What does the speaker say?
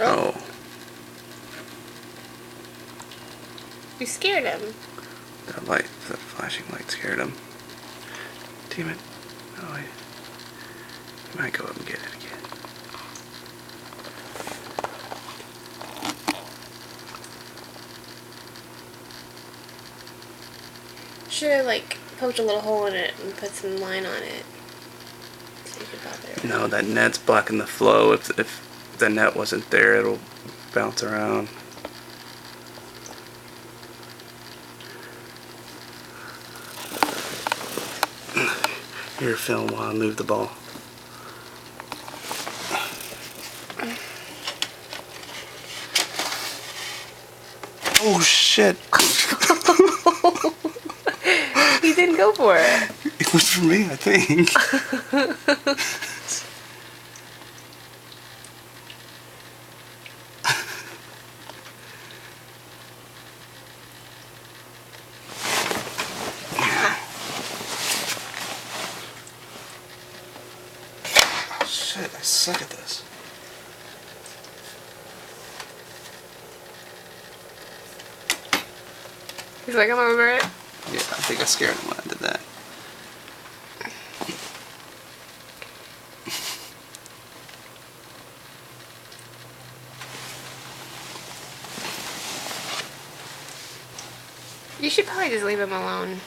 Oh. You scared him. That light, that flashing light scared him. Damn it. Oh, he might go up and get it again. Should have, like, poked a little hole in it and put some line on it. So you could bother it. No, that net's blocking the flow. If the net wasn't there, it'll bounce around. Here, film while I move the ball. Oh shit! He didn't go for it. It was for me, I think. Oh shit, I suck at this. He's like, I'm over it. Yeah, I think I scared him when I did that. You should probably just leave him alone.